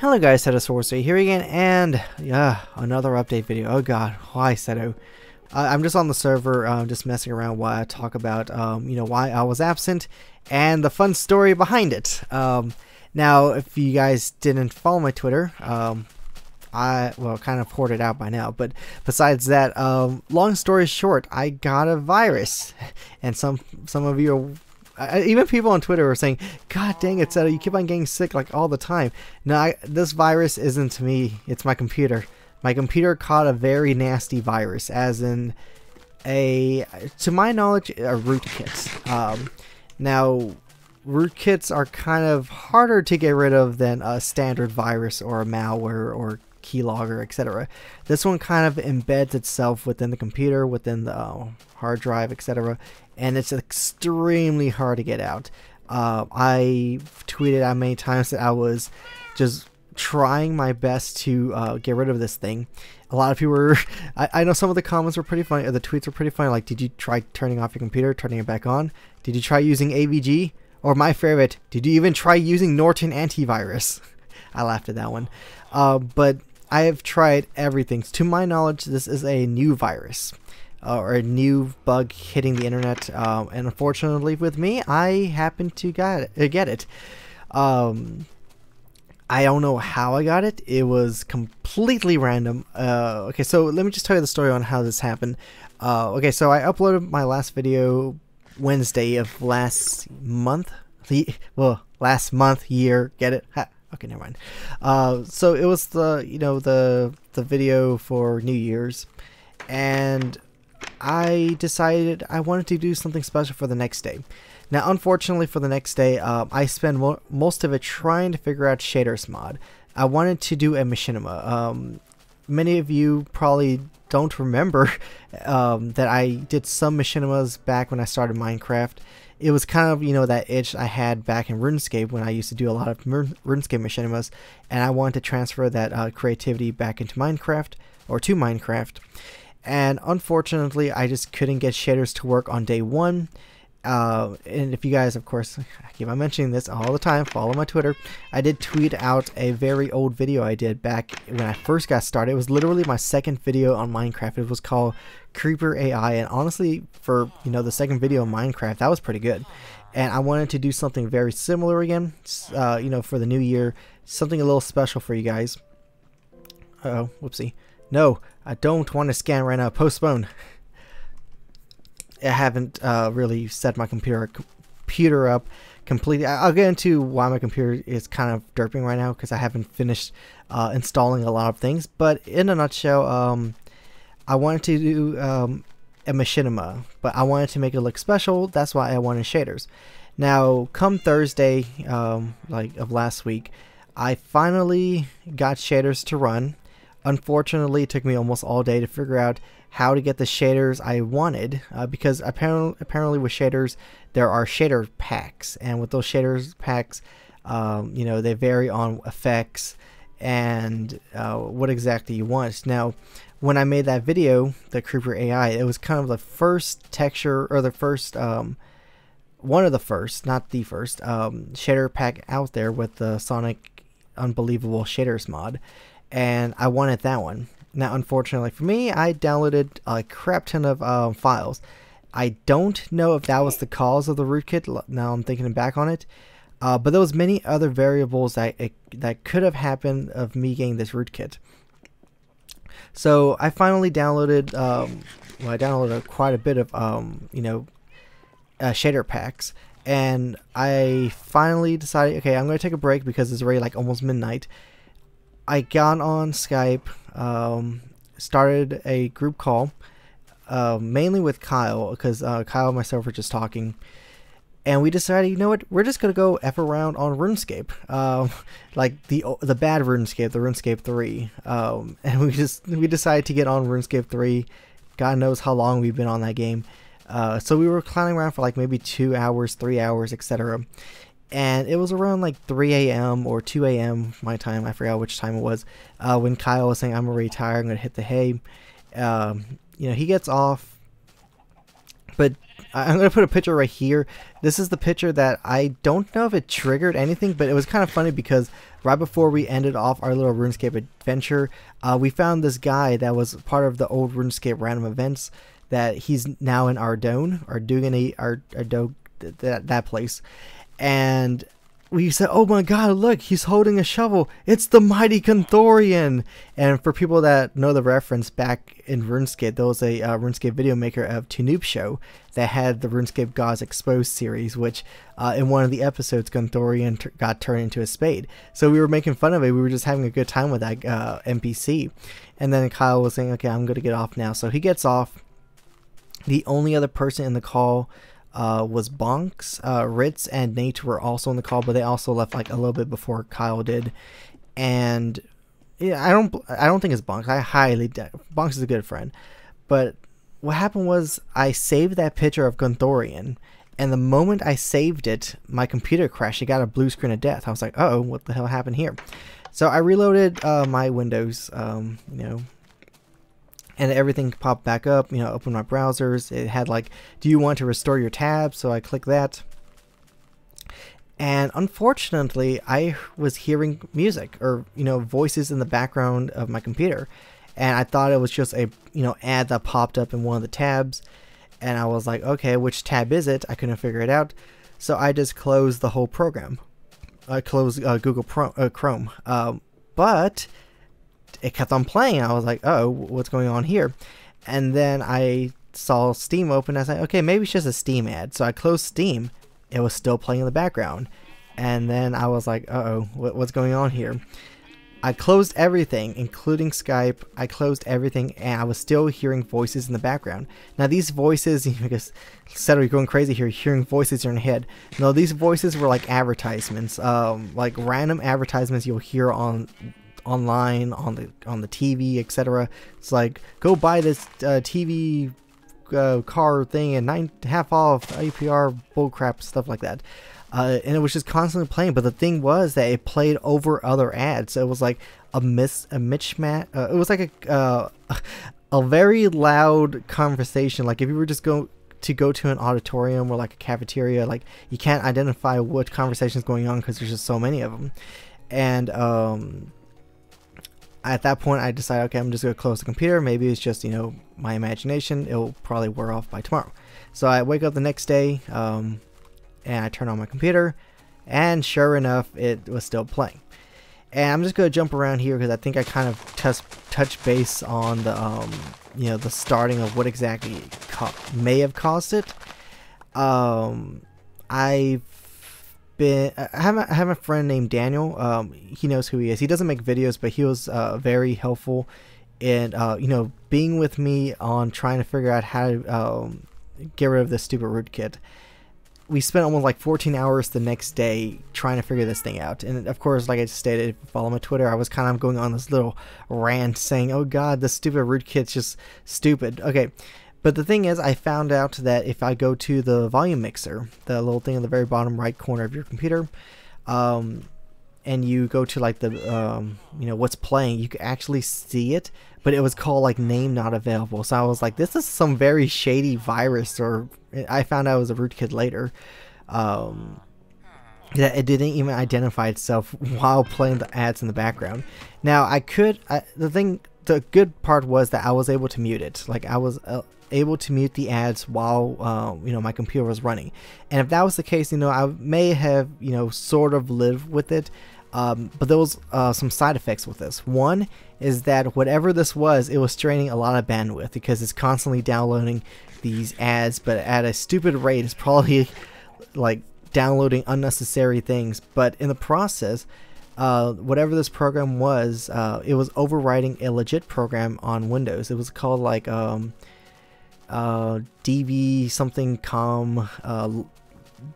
Hello guys, setosorcerer here again, and yeah, another update video. Oh god, why Seto? I'm just on the server, just messing around while I talk about, why I was absent and the fun story behind it. Now, if you guys didn't follow my Twitter, I kind of poured it out by now. But besides that, long story short, I got a virus, and some of you are. Even people on Twitter are saying, "God dang it, Seto, you keep on getting sick like all the time." No, this virus isn't me. It's my computer. My computer caught a very nasty virus, as in to my knowledge, a rootkit. Now, rootkits are kind of harder to get rid of than a standard virus or a malware or keylogger, etc. This one kind of embeds itself within the computer, within the hard drive, etc. And it's extremely hard to get out. I tweeted out many times that I was just trying my best to get rid of this thing. A lot of people were, I know some of the comments were pretty funny, or the tweets were pretty funny, like, did you try turning off your computer, turning it back on? Did you try using AVG? Or my favorite, did you even try using Norton antivirus? I laughed at that one. But I have tried everything. To my knowledge, this is a new virus. Or a new bug hitting the internet, and unfortunately with me, I happened to get it. I don't know how I got it. It was completely random. Okay, so let me just tell you the story on how this happened. Okay, so I uploaded my last video Wednesday of last month. Last month, year, get it? Ha. Okay, never mind. So it was the video for New Year's, and I decided I wanted to do something special for the next day. Now, unfortunately for the next day, I spent most of it trying to figure out shaders mod. I wanted to do a machinima. Many of you probably don't remember that I did some machinimas back when I started Minecraft. It was kind of, that itch I had back in RuneScape when I used to do a lot of RuneScape machinimas, and I wanted to transfer that creativity back into Minecraft, or to Minecraft. And unfortunately, I just couldn't get shaders to work on day one. And if you guys, of course, I keep on mentioning this all the time, follow my Twitter. I did tweet out a very old video I did back when I first got started. It was literally my second video on Minecraft. It was called Creeper AI, and honestly, for the second video on Minecraft, that was pretty good. And I wanted to do something very similar again, for the new year, something a little special for you guys. Uh-oh, whoopsie. No, I don't want to scan right now. Postpone. I haven't really set my computer up completely. I'll get into why my computer is kind of derping right now, because I haven't finished installing a lot of things. But in a nutshell, I wanted to do a machinima, but I wanted to make it look special. That's why I wanted shaders. Now, come Thursday, of last week, I finally got shaders to run. Unfortunately, it took me almost all day to figure out how to get the shaders I wanted, because apparently with shaders there are shader packs, and with those shaders packs, they vary on effects and what exactly you want. Now, when I made that video, the Creeper AI, it was kind of the first texture, or the first one of the first, not the first, shader pack out there with the Sonic Unbelievable Shaders mod. And I wanted that one. Now, unfortunately for me, I downloaded a crap ton of files. I don't know if that was the cause of the rootkit. Now I'm thinking back on it, but there was many other variables that could have happened of me getting this rootkit. So I finally downloaded. I downloaded quite a bit of shader packs, and I finally decided, okay, I'm going to take a break because it's already like almost midnight. I got on Skype, started a group call, mainly with Kyle, because Kyle and myself were just talking, and we decided, you know what, we're just gonna go F around on RuneScape, like the bad RuneScape, the RuneScape 3, and we decided to get on RuneScape 3. God knows how long we've been on that game, so we were clowning around for like maybe 2 hours, 3 hours, etc. And it was around like 3 a.m. or 2 a.m. my time, I forgot which time it was, when Kyle was saying, I'm already tired, I'm going to hit the hay. He gets off, but I'm going to put a picture right here. This is the picture that I don't know if it triggered anything, but it was kind of funny because right before we ended off our little RuneScape adventure, we found this guy that was part of the old RuneScape random events, that he's now in Ardone, or doing Ardone, that place. And we said, oh my god, look, he's holding a shovel. It's the mighty Conthorian. And for people that know the reference, back in RuneScape, there was a RuneScape video maker of Noob Show that had the RuneScape Gods Exposed series, which in one of the episodes, Conthorian got turned into a spade. So we were making fun of it. We were just having a good time with that NPC. And then Kyle was saying, okay, I'm going to get off now. So he gets off. The only other person in the call was Bonks. Ritz and Nate were also on the call, but they also left like a little bit before Kyle did. And yeah, I don't think it's Bonks. I highly doubt. Bonks is a good friend. But what happened was I saved that picture of Conthorian, and the moment I saved it, my computer crashed. It got a blue screen of death. I was like, oh, what the hell happened here? So I reloaded my Windows, you know, and everything popped back up. You know, open my browsers. It had like, do you want to restore your tabs? So I clicked that. And unfortunately, I was hearing music, or, you know, voices in the background of my computer. And I thought it was just a, you know, ad that popped up in one of the tabs. And I was like, okay, which tab is it? I couldn't figure it out. So I just closed the whole program. I closed Google Chrome. But it kept on playing. I was like, oh, what's going on here? And then I saw Steam open. I was like, okay, maybe it's just a Steam ad. So I closed Steam. It was still playing in the background. And then I was like, uh-oh, what's going on here? I closed everything, including Skype. I closed everything, and I was still hearing voices in the background. Now, these voices, you guess, Seto, you're going crazy here, hearing voices in your head. No, these voices were like advertisements, like random advertisements you'll hear online, on the TV, etc. It's like, go buy this TV car thing and half off APR bullcrap, stuff like that. And it was just constantly playing, but the thing was that it played over other ads, so it was like a mismatch. It was like a very loud conversation. Like if you were just go to an auditorium or like a cafeteria, like you can't identify what conversation is going on because there's just so many of them. And at that point, I decided, okay, I'm just gonna close the computer. Maybe it's just, you know, my imagination. It'll probably wear off by tomorrow. So I wake up the next day. And I turn on my computer, and sure enough, it was still playing. And I'm just going to jump around here because I think I kind of touch base on the, you know, the starting of what exactly may have caused it. I have a friend named Daniel. He knows who he is. He doesn't make videos, but he was very helpful in, you know, being with me on trying to figure out how to get rid of this stupid rootkit. We spent almost like 14 hours the next day trying to figure this thing out. And of course, like I just stated, if you follow my Twitter, I was kind of going on this little rant saying, oh god, this stupid rootkit's just stupid. Okay, but the thing is, I found out that if I go to the volume mixer, the little thing in the very bottom right corner of your computer, and you go to like the, you know, what's playing, you can actually see it, but it was called like name not available. So I was like, this is some very shady virus, or I found out it was a rootkit later. That it didn't even identify itself while playing the ads in the background. Now the good part was that I was able to mute it. Like I was able to mute the ads while you know, my computer was running. And if that was the case, you know, I may have, you know, sort of lived with it. But there was some side effects with this. One is that whatever this was, it was straining a lot of bandwidth because it's constantly downloading these ads, but at a stupid rate. It's probably like downloading unnecessary things, but in the process, whatever this program was, it was overwriting a legit program on Windows. It was called like DV something com, oh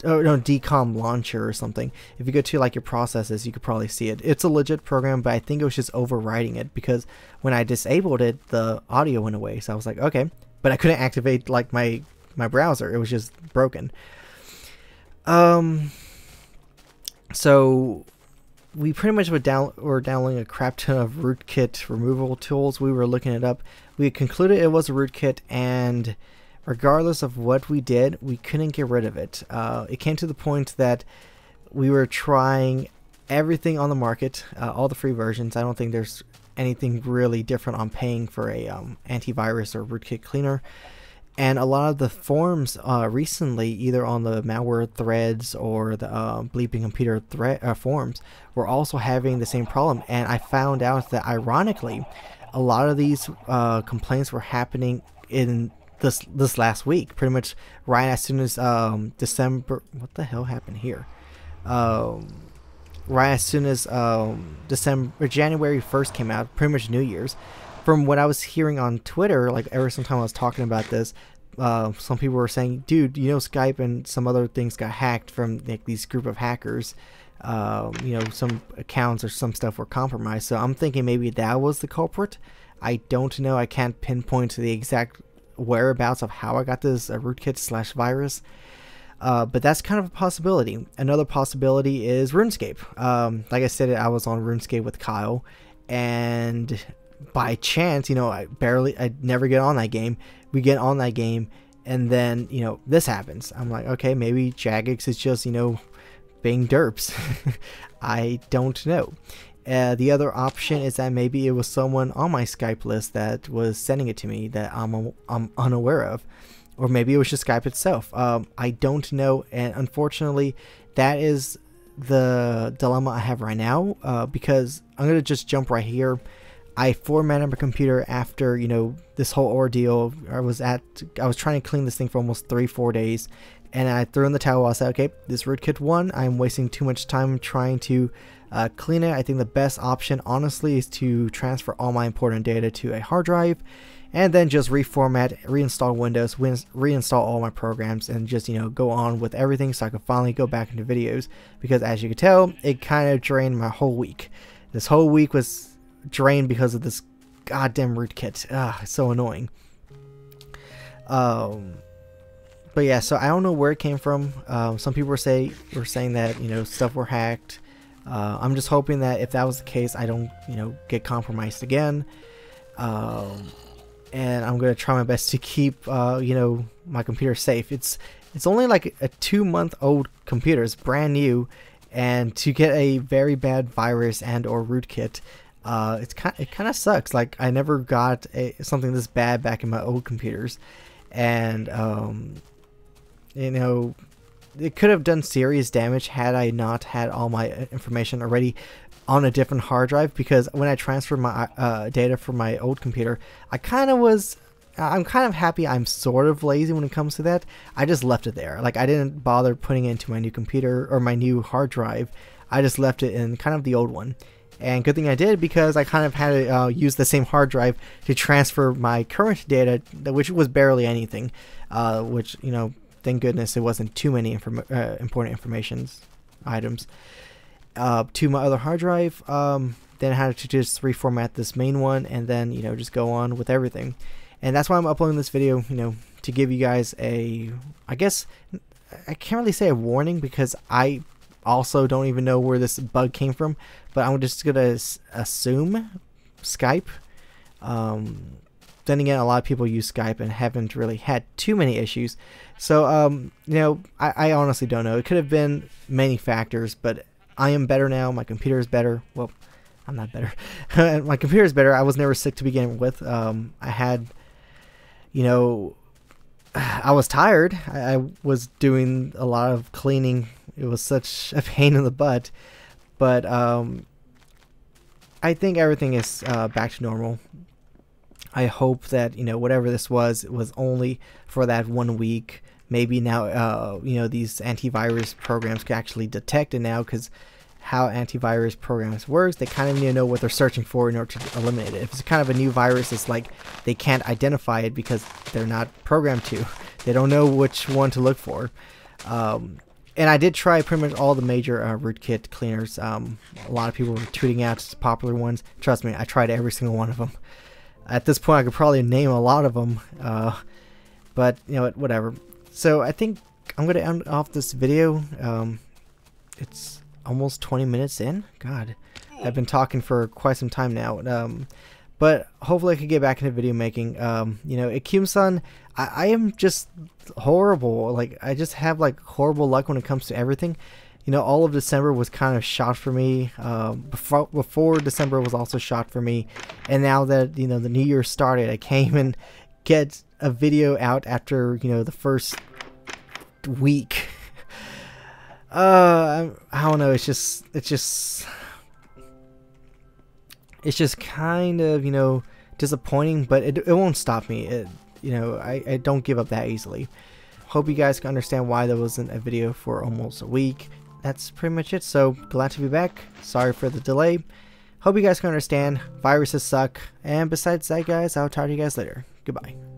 no, DCOM launcher or something. If you go to like your processes, you could probably see it. It's a legit program, but I think it was just overwriting it because when I disabled it, the audio went away. So I was like, okay, but I couldn't activate like my browser. It was just broken. So we pretty much were downloading a crap ton of rootkit removal tools. We were looking it up. We concluded it was a rootkit, and regardless of what we did, we couldn't get rid of it. It came to the point that we were trying everything on the market, all the free versions. I don't think there's anything really different on paying for a antivirus or rootkit cleaner. And a lot of the forums recently, either on the malware threads or the bleeping computer forums, were also having the same problem. And I found out that, ironically, a lot of these complaints were happening in this last week, pretty much right as soon as December. What the hell happened here? Right as soon as January 1st came out, pretty much New Year's. From what I was hearing on Twitter, like every time I was talking about this, some people were saying, dude, you know, Skype and some other things got hacked from like these group of hackers. You know, some accounts or some stuff were compromised. So I'm thinking maybe that was the culprit. I don't know. I can't pinpoint the exact whereabouts of how I got this rootkit/virus. But that's kind of a possibility. Another possibility is RuneScape. Like I said, I was on RuneScape with Kyle, and by chance, you know, I never get on that game. We get on that game, and then, you know, this happens. I'm like, okay, maybe Jagex is just, you know, being derps. I don't know. The other option is that maybe it was someone on my Skype list that was sending it to me that I'm unaware of. Or maybe it was just Skype itself. I don't know, and unfortunately, that is the dilemma I have right now, because I'm going to just jump right here. I formatted my computer after, you know, this whole ordeal. I was trying to clean this thing for almost 3-4 days, and I threw in the towel. I said, okay, this rootkit one, I'm wasting too much time trying to clean it. I think the best option, honestly, is to transfer all my important data to a hard drive, and then just reformat, reinstall Windows, reinstall all my programs, and just, you know, go on with everything so I can finally go back into videos. Because as you can tell, it kind of drained my whole week. This whole week was drained because of this goddamn rootkit. It's so annoying. But yeah, so I don't know where it came from. Some people were saying that, you know, stuff were hacked. I'm just hoping that if that was the case, I don't, you know, get compromised again. And I'm gonna try my best to keep, you know, my computer safe. It's only like a 2-month-old computer. It's brand new, and to get a very bad virus and or rootkit, it kind of sucks. Like, I never got something this bad back in my old computers, and you know, it could have done serious damage had I not had all my information already on a different hard drive. Because when I transferred my data from my old computer, I'm kind of happy. I'm sort of lazy when it comes to that. I just left it there. Like, I didn't bother putting it into my new computer or my new hard drive. I just left it in kind of the old one. And good thing I did, because I kind of had to use the same hard drive to transfer my current data, which was barely anything. Which, you know, thank goodness it wasn't too many important items. To my other hard drive. Then I had to just reformat this main one, and then, you know, just go on with everything. And that's why I'm uploading this video, you know, to give you guys a, I guess, I can't really say a warning, because I also don't even know where this bug came from, but I'm just gonna assume Skype. Then again, a lot of people use Skype and haven't really had too many issues. So, you know, I honestly don't know. It could have been many factors, but I am better now. My computer is better. Well, I'm not better. My computer is better. I was never sick to begin with. I had, you know, I was tired. I was doing a lot of cleaning. It was such a pain in the butt. But I think everything is back to normal. I hope that, you know, whatever this was, it was only for that 1 week. Maybe now, you know, these antivirus programs can actually detect it now, because how antivirus programs works, they kind of need to know what they're searching for in order to eliminate it. If it's kind of a new virus, it's like they can't identify it because they're not programmed to. They don't know which one to look for. And I did try pretty much all the major rootkit cleaners. A lot of people were tweeting out popular ones. Trust me, I tried every single one of them. At this point, I could probably name a lot of them. But, you know, whatever. So I think I'm going to end off this video. It's almost 20 minutes in. God, I've been talking for quite some time now. but hopefully I could get back into video making. You know, Akim-san, I am just horrible. Like, I just have like horrible luck when it comes to everything. You know, all of December was kind of shot for me. Before December was also shot for me, and now that, you know, the new year started, I can't even get a video out after, you know, the first week. I don't know. It's just kind of, you know, disappointing, but it won't stop me. You know, I don't give up that easily. Hope you guys can understand why there wasn't a video for almost a week. That's pretty much it. So glad to be back. Sorry for the delay. Hope you guys can understand. Viruses suck. And besides that, guys, I'll talk to you guys later. Goodbye.